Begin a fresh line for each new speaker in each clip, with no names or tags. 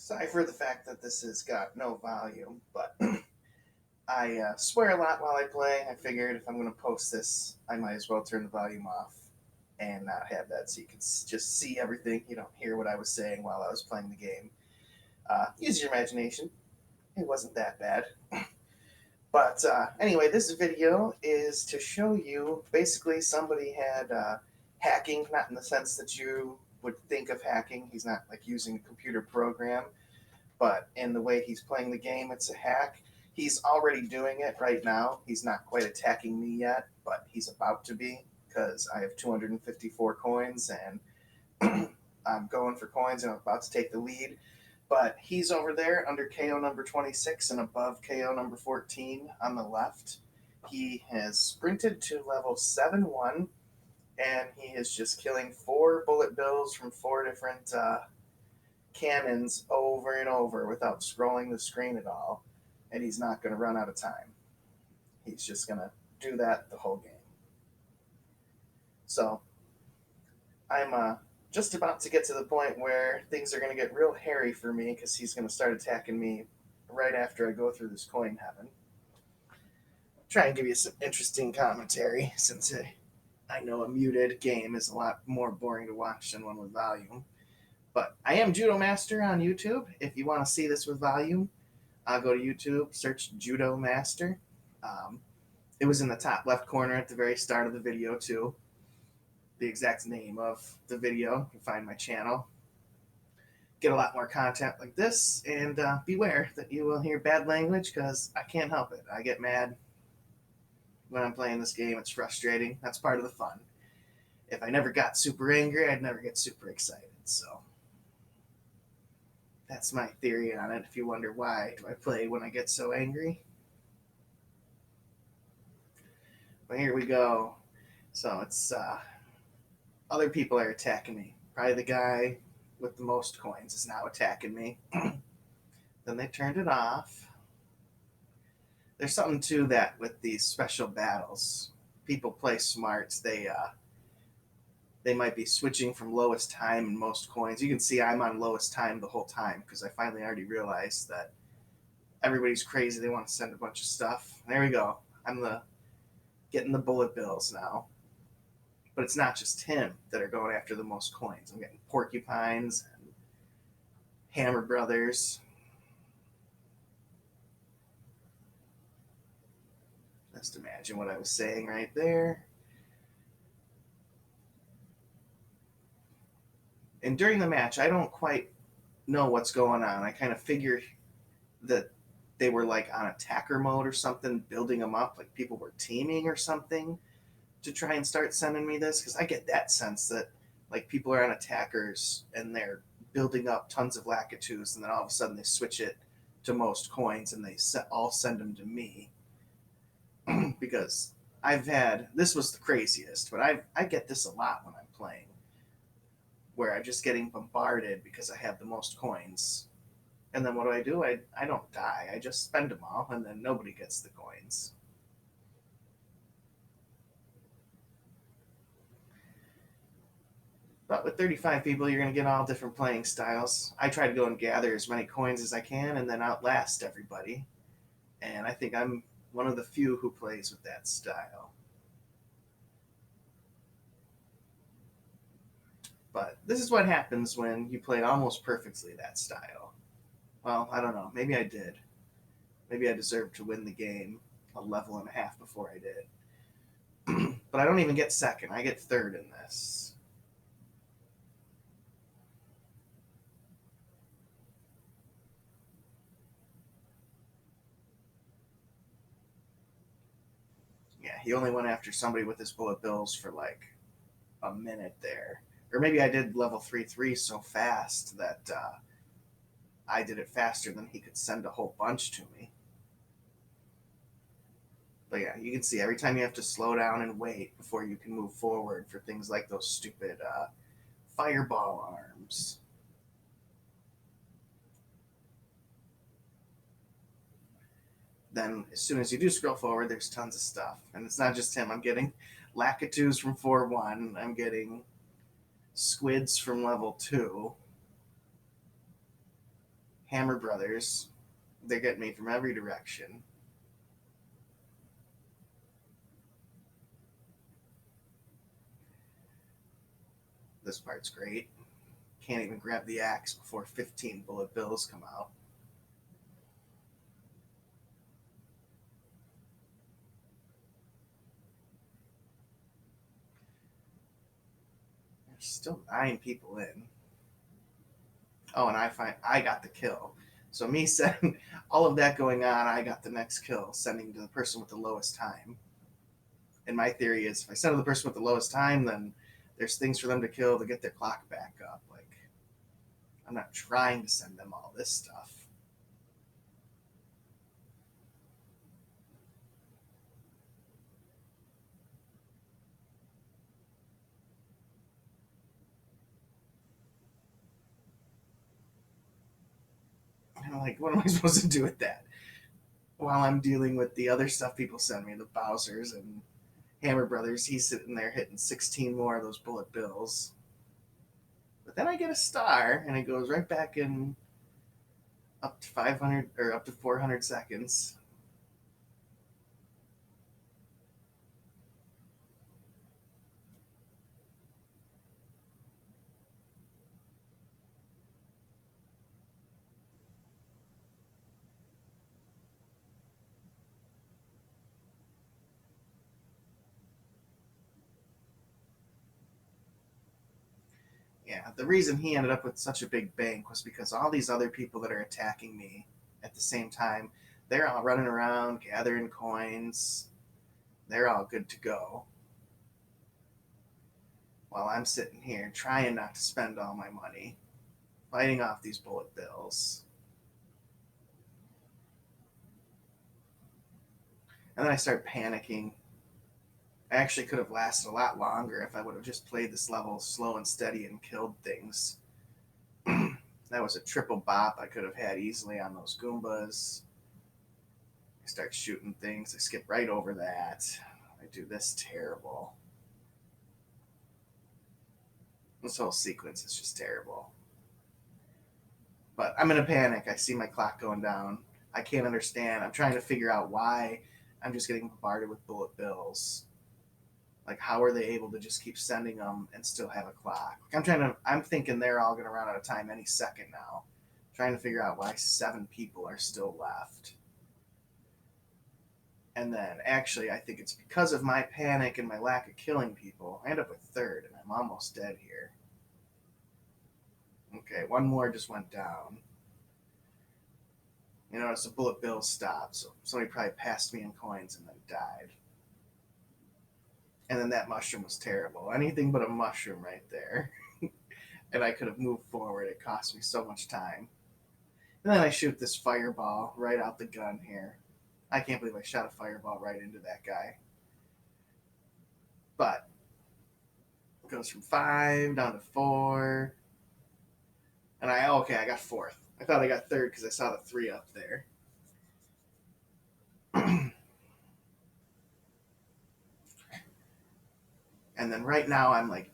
Sorry for the fact that this has got no volume, but I swear a lot while I play. I figured if I'm going to post this, I might as well turn the volume off and not have that so you can just see everything. You don't hear what I was saying while I was playing the game. Use your imagination. It wasn't that bad. But anyway, this video is to show you basically somebody had hacking, not in the sense that you would think of hacking. He's not like using a computer program, but in the way he's playing the game, it's a hack. He's already doing it right now. He's not quite attacking me yet, but he's about to be because I have 254 coins and I'm going for coins and I'm about to take the lead. But he's over there under KO number 26 and above KO number 14 on the left. He has sprinted to level 7-1 and he is just killing 4 bullet bills from 4 different cannons over and over without scrolling the screen at all, and he's not going to run out of time. He's just going to do that the whole game. So I'm just about to get to the point where things are going to get real hairy for me because he's going to start attacking me right after I go through this coin heaven. Try and give you some interesting commentary since I know a muted game is a lot more boring to watch than one with volume. But I am Judo Master on YouTube. If you want to see this with volume, I'll go to YouTube, search Judo Master. It was in the top left corner at the very start of the video, too. The exact name of the video. You can find my channel. Get a lot more content like this, and beware that you will hear bad language because I can't help it. I get mad when I'm playing this game. It's frustrating. That's part of the fun. If I never got super angry, I'd never get super excited. So that's my theory on it. If you wonder why do I play when I get so angry. But here we go. So it's other people are attacking me. Probably the guy with the most coins is now attacking me. Then they turned it off. There's something to that with these special battles. People play smart. They might be switching from lowest time and most coins. You can see I'm on lowest time the whole time because I finally already realized that everybody's crazy. They want to send a bunch of stuff. There we go. I'm getting the bullet bills now. But it's not just him that are going after the most coins. I'm getting Porcupines and Hammer Brothers. Just imagine what I was saying right there. And during the match, I don't quite know what's going on. I kind of figure that they were like on attacker mode or something, building them up, like people were teaming or something to try and start sending me this, because I get that sense that like people are on attackers and they're building up tons of Lakitus, and then all of a sudden they switch it to most coins and they all send them to me. Because this was the craziest, but I get this a lot when I'm playing, where I'm just getting bombarded because I have the most coins. And then what do? I don't die. I just spend them all, and then nobody gets the coins. But with 35 people, you're going to get all different playing styles. I try to go and gather as many coins as I can and then outlast everybody. And I think I'm one of the few who plays with that style. But this is what happens when you play almost perfectly that style. Well, I don't know. Maybe I did. Maybe I deserved to win the game a level and a half before I did. But I don't even get second. I get third in this. Yeah, he only went after somebody with his bullet bills for like a minute there. Or maybe I did level 3-3 so fast that I did it faster than he could send a whole bunch to me. But yeah, you can see every time you have to slow down and wait before you can move forward for things like those stupid fireball arms. Then as soon as you do scroll forward, there's tons of stuff. And it's not just him. I'm getting Lakitus from 4-1. I'm getting squids from level 2. Hammer Brothers. They're getting me from every direction. This part's great. Can't even grab the axe before 15 bullet bills come out. There's still 9 people in. Oh, and I got the kill. So me sending all of that going on, I got the next kill, sending to the person with the lowest time. And my theory is, if I send to the person with the lowest time, then there's things for them to kill to get their clock back up. Like, I'm not trying to send them all this stuff. And I'm like, what am I supposed to do with that? While I'm dealing with the other stuff people send me, the Bowsers and Hammer Brothers, he's sitting there hitting 16 more of those bullet bills. But then I get a star, and it goes right back in up to 500 or up to 400 seconds. Yeah, the reason he ended up with such a big bank was because all these other people that are attacking me at the same time, they're all running around gathering coins. They're all good to go. While I'm sitting here trying not to spend all my money, fighting off these bullet bills. And then I start panicking. I actually could have lasted a lot longer if I would have just played this level slow and steady and killed things. That was a triple bop I could have had easily on those Goombas. I start shooting things. I skip right over that. I do this terrible. This whole sequence is just terrible. But I'm in a panic. I see my clock going down. I can't understand. I'm trying to figure out why I'm just getting bombarded with bullet bills. Like, how are they able to just keep sending them and still have a clock? I'm thinking they're all going to run out of time any second now. Trying to figure out why 7 people are still left. And then, actually, I think it's because of my panic and my lack of killing people. I end up with third, and I'm almost dead here. Okay, one more just went down. You notice the bullet bill stopped, so somebody probably passed me in coins and then died. And then that mushroom was terrible. Anything but a mushroom right there. And I could have moved forward. It cost me so much time. And then I shoot this fireball right out the gun here. I can't believe I shot a fireball right into that guy. But it goes from 5 down to 4. And I got fourth. I thought I got third because I saw the 3 up there. And then right now I'm like,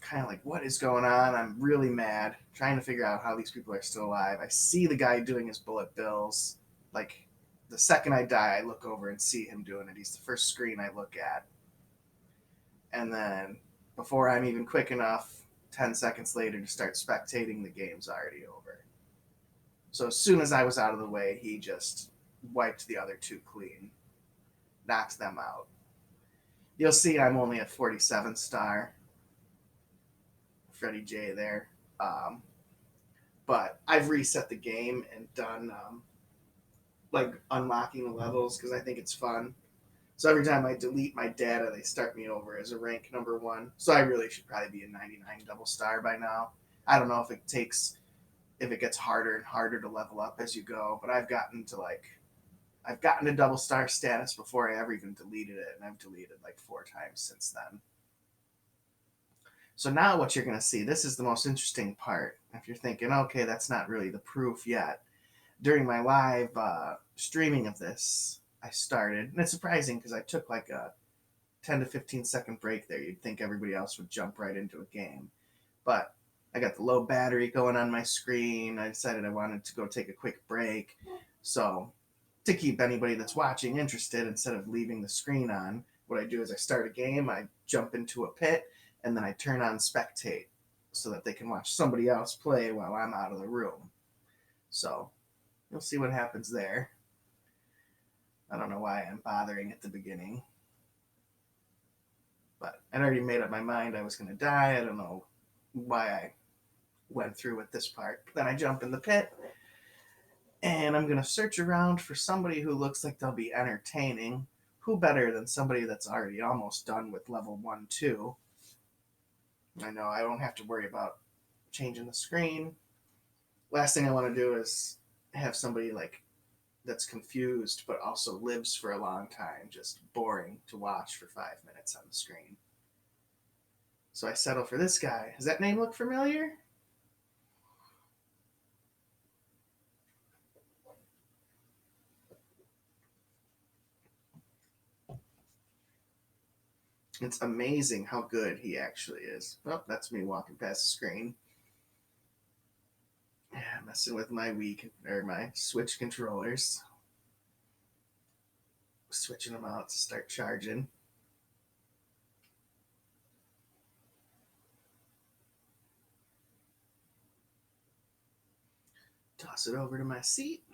kind of like, what is going on? I'm really mad, trying to figure out how these people are still alive. I see the guy doing his bullet bills. Like, the second I die, I look over and see him doing it. He's the first screen I look at. And then, before I'm even quick enough, 10 seconds later to start spectating, the game's already over. So as soon as I was out of the way, he just wiped the other 2 clean, knocked them out. You'll see I'm only at 47 star. Freddie J there. Um, but I've reset the game and done like unlocking the levels because I think it's fun. So every time I delete my data, they start me over as a rank number 1. So I really should probably be a 99 double star by now. I don't know if it gets harder and harder to level up as you go, but I've gotten to double star status before I ever even deleted it, and I've deleted like 4 times since then. So now what you're going to see, this is the most interesting part. If you're thinking, okay, that's not really the proof yet. During my live streaming of this, I started, and it's surprising because I took like a 10 to 15 second break there. You'd think everybody else would jump right into a game. But I got the low battery going on my screen. I decided I wanted to go take a quick break. So, to keep anybody that's watching interested, instead of leaving the screen on, what I do is I start a game, I jump into a pit, and then I turn on spectate so that they can watch somebody else play while I'm out of the room. So, you'll see what happens there. I don't know why I'm bothering at the beginning. But I'd already made up my mind I was going to die. I don't know why I went through with this part. But then I jump in the pit, and I'm going to search around for somebody who looks like they'll be entertaining. Who better than somebody that's already almost done with level 1, 2? I know I don't have to worry about changing the screen. Last thing I want to do is have somebody like that's confused but also lives for a long time, just boring to watch for 5 minutes on the screen. So I settle for this guy. Does that name look familiar? It's amazing how good he actually is. Oh, that's me walking past the screen. Yeah, messing with my Wii or my Switch controllers. Switching them out to start charging. Toss it over to my seat.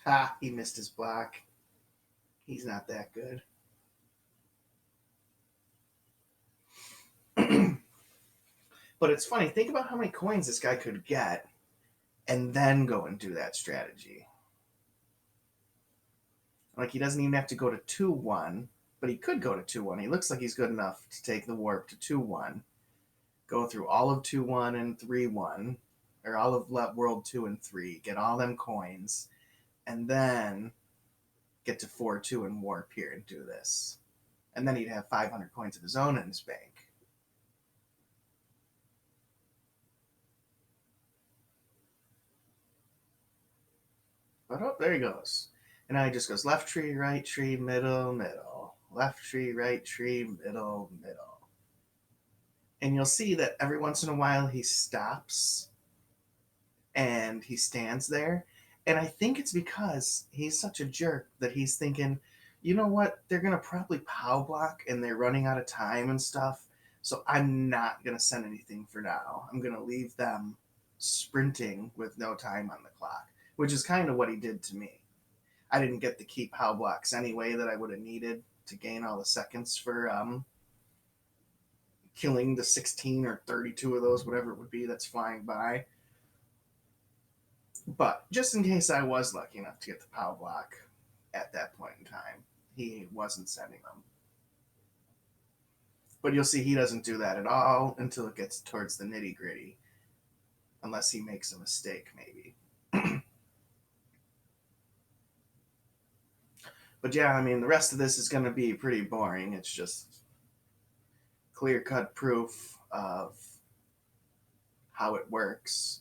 Ha, he missed his block. He's not that good. But it's funny, think about how many coins this guy could get and then go and do that strategy. Like, he doesn't even have to go to 2-1, but he could go to 2-1. He looks like he's good enough to take the warp to 2-1, go through all of 2-1 and 3-1, or all of World 2 and 3, get all them coins, and then get to 4-2 and warp here and do this. And then he'd have 500 coins of his own in his bank. But oh, there he goes. And now he just goes left tree, right tree, middle, middle. Left tree, right tree, middle, middle. And you'll see that every once in a while he stops and he stands there. And I think it's because he's such a jerk that he's thinking, you know what? They're going to probably POW block and they're running out of time and stuff. So I'm not going to send anything for now. I'm going to leave them sprinting with no time on the clock, which is kind of what he did to me. I didn't get the key POW blocks anyway that I would have needed to gain all the seconds for killing the 16 or 32 of those, whatever it would be that's flying by. But just in case I was lucky enough to get the POW block at that point in time, he wasn't sending them. But you'll see he doesn't do that at all until it gets towards the nitty gritty, unless he makes a mistake, maybe. But yeah, I mean, the rest of this is going to be pretty boring. It's just clear cut proof of how it works.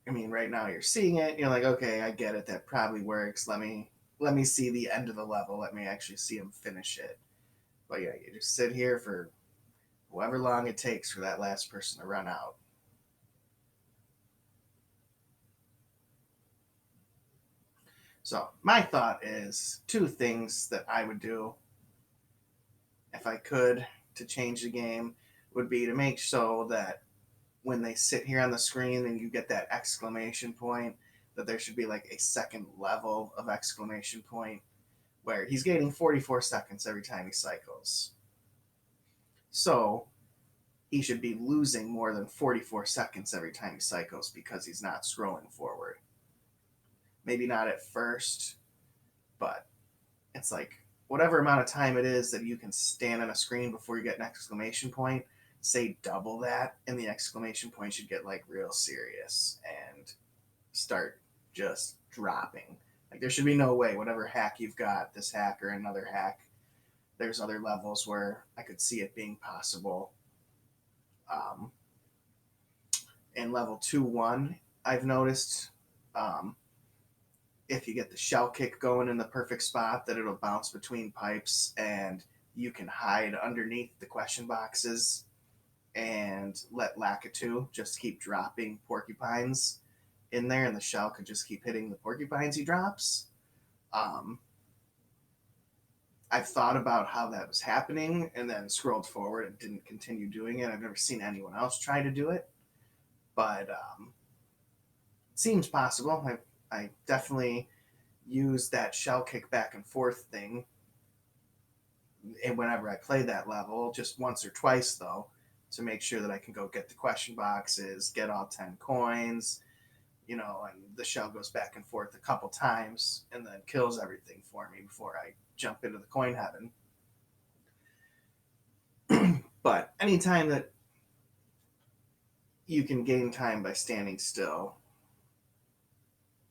I mean, right now you're seeing it, you're like, okay, I get it, that probably works. Let me see the end of the level. Let me actually see him finish it. But yeah, you just sit here for however long it takes for that last person to run out. So my thought is two things that I would do if I could to change the game would be to make so that when they sit here on the screen and you get that exclamation point, that there should be like a second level of exclamation point where he's gaining 44 seconds every time he cycles. So he should be losing more than 44 seconds every time he cycles because he's not scrolling forward. Maybe not at first, but it's like whatever amount of time it is that you can stand on a screen before you get an exclamation point, say double that, and the exclamation point should get like real serious and start just dropping. Like there should be no way, whatever hack you've got, this hack or another hack, there's other levels where I could see it being possible. Um, in level 2-1, I've noticed, um, if you get the shell kick going in the perfect spot, that it'll bounce between pipes and you can hide underneath the question boxes and let Lakitu just keep dropping porcupines in there, and the shell could just keep hitting the porcupines he drops. Um, I've thought about how that was happening and then scrolled forward and didn't continue doing it. I've never seen anyone else try to do it, but it seems possible. I definitely use that shell kick back and forth thing and whenever I play that level, just once or twice though, to make sure that I can go get the question boxes, get all 10 coins, and the shell goes back and forth a couple times and then kills everything for me before I jump into the coin heaven. But anytime that you can gain time by standing still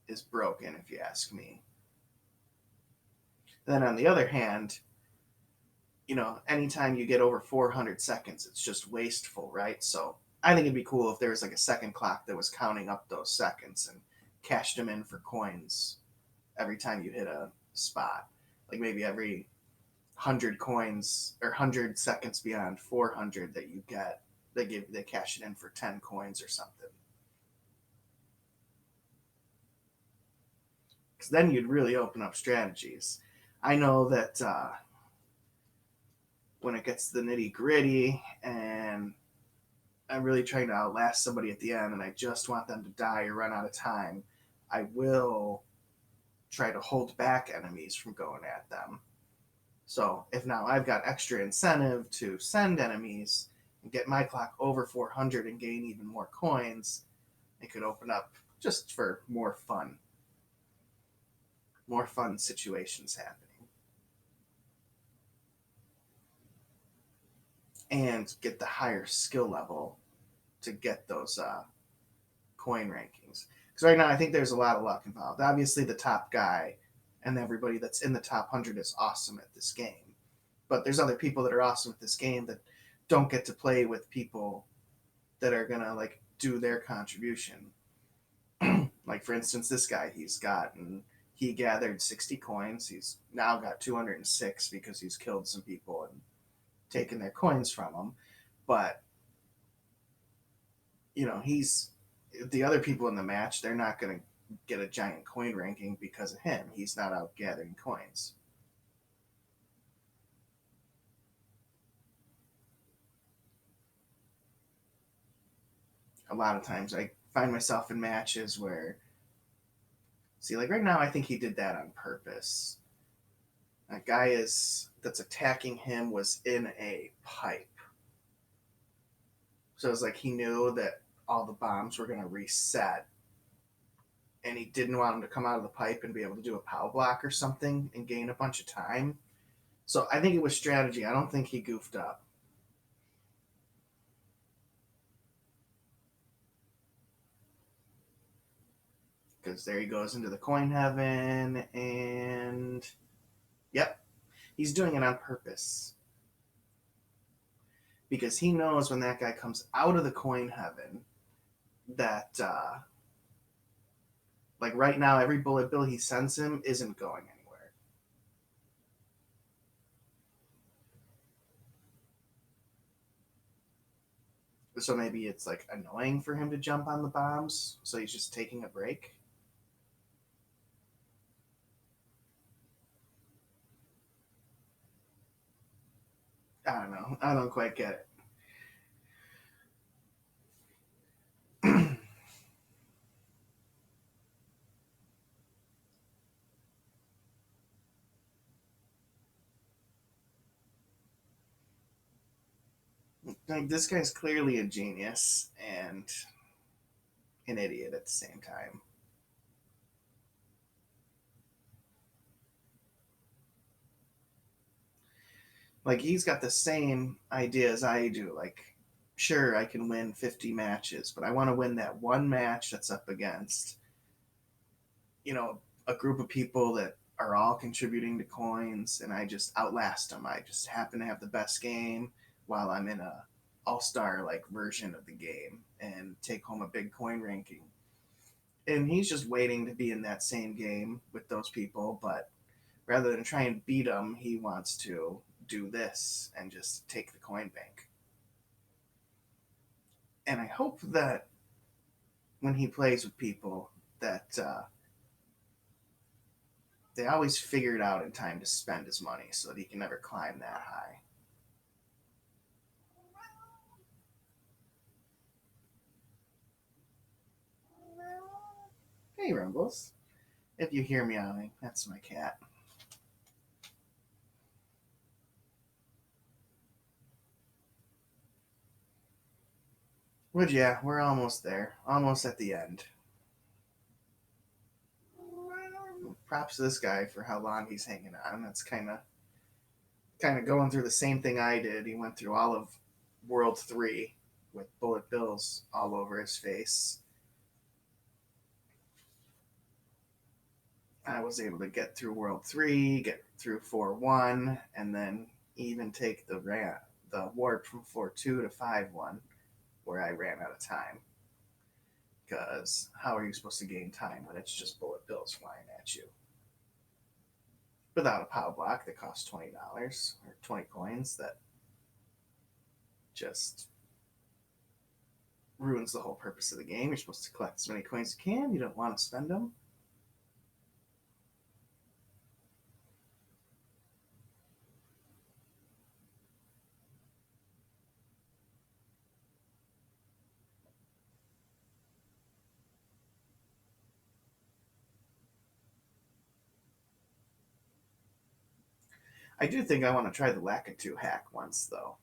is broken, if you ask me. Then on the other hand, anytime you get over 400 seconds, it's just wasteful, right? So I think it'd be cool if there was like a second clock that was counting up those seconds and cashed them in for coins every time you hit a spot. Like maybe every 100 coins or 100 seconds beyond 400 that you get, they cash it in for 10 coins or something. Because then you'd really open up strategies. I know that when it gets to the nitty gritty and I'm really trying to outlast somebody at the end and I just want them to die or run out of time, I will try to hold back enemies from going at them. So if now I've got extra incentive to send enemies and get my clock over 400 and gain even more coins, it could open up just for more fun situations happening. And get the higher skill level to get those coin rankings. Because right now I think there's a lot of luck involved. Obviously, the top guy and everybody that's in the top 100 is awesome at this game. But there's other people that are awesome at this game that don't get to play with people that are going to like do their contribution. Like, for instance, this guy, he gathered 60 coins. He's now got 206 because he's killed some people and taken their coins from them. But, he's the other people in the match, they're not going to get a giant coin ranking because of him. He's not out gathering coins. A lot of times I find myself in matches where, see, like right now, I think he did that on purpose. That guy that's attacking him was in a pipe. So it was like he knew that all the bombs were going to reset and he didn't want him to come out of the pipe and be able to do a pow block or something and gain a bunch of time. So I think it was strategy. I don't think he goofed up. Because there he goes into the coin heaven, and yep, he's doing it on purpose. Because he knows when that guy comes out of the coin heaven that, like right now, every bullet bill he sends him isn't going anywhere. So maybe it's like annoying for him to jump on the bombs, so he's just taking a break. I don't know. I don't quite get it. Like this guy's clearly a genius and an idiot at the same time. Like he's got the same idea as I do. Like, sure, I can win 50 matches, but I want to win that one match that's up against, you know, a group of people that are all contributing to coins, and I just outlast them. I just happen to have the best game while I'm in a all-star like version of the game and take home a big coin ranking. And he's just waiting to be in that same game with those people, but rather than try and beat them, he wants to do this and just take the coin bank. And I hope that when he plays with people, that they always figure it out in time to spend his money so that he can never climb that high. Hey, Rumbles. If you hear meowing, that's my cat. But yeah, we're almost there. Almost at the end. Props to this guy for how long he's hanging on. That's kind of going through the same thing I did. He went through all of World 3 with bullet bills all over his face. I was able to get through World 3, get through 4-1, and then even take the warp from 4-2 to 5-1, where I ran out of time. Because how are you supposed to gain time when it's just bullet bills flying at you? Without a POW block that costs $20 or 20 coins, that just ruins the whole purpose of the game. You're supposed to collect as many coins as you can. You don't want to spend them. I do think I want to try the Lakitu hack once, though,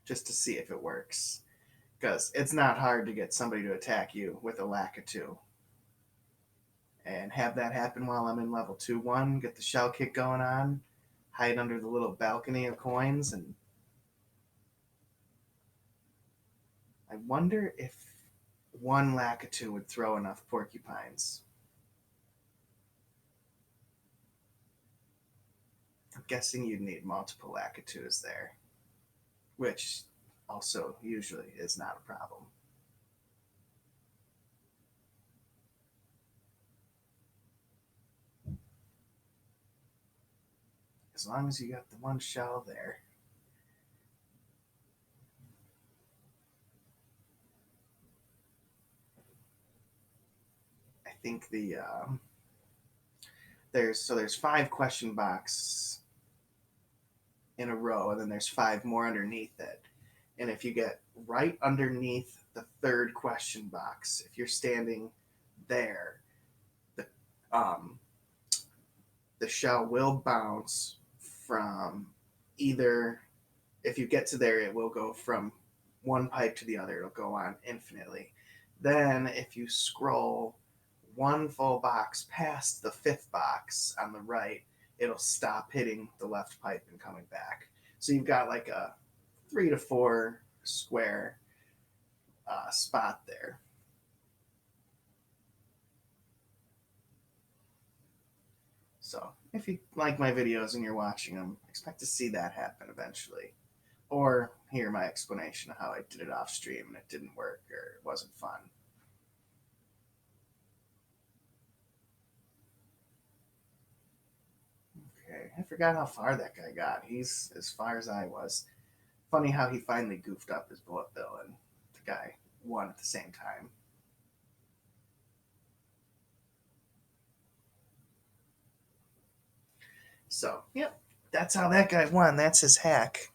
just to see if it works. Because it's not hard to get somebody to attack you with a Lakitu. And have that happen while I'm in level 2-1, get the shell kick going on, hide under the little balcony of coins, and I wonder if one Lakitu would throw enough porcupines. I'm guessing you'd need multiple Lakitus there, which also usually is not a problem. As long as you got the one shell there. I think there's 5 question box in a row, and then there's 5 more underneath it. And if you get right underneath the third question box, if you're standing there, the um, the shell will bounce from either. If you get to there, it will go from one pipe to the other. It'll go on infinitely. Then, if you scroll one full box past the 5th box on the right, it'll stop hitting the left pipe and coming back. So you've got like a 3 to 4 square spot there. So if you like my videos and you're watching them, expect to see that happen eventually. Or hear my explanation of how I did it off stream and it didn't work or it wasn't fun. Okay, I forgot how far that guy got. He's as far as I was. Funny how he finally goofed up his bullet bill and the guy won at the same time. So, yep, that's how that guy won. That's his hack.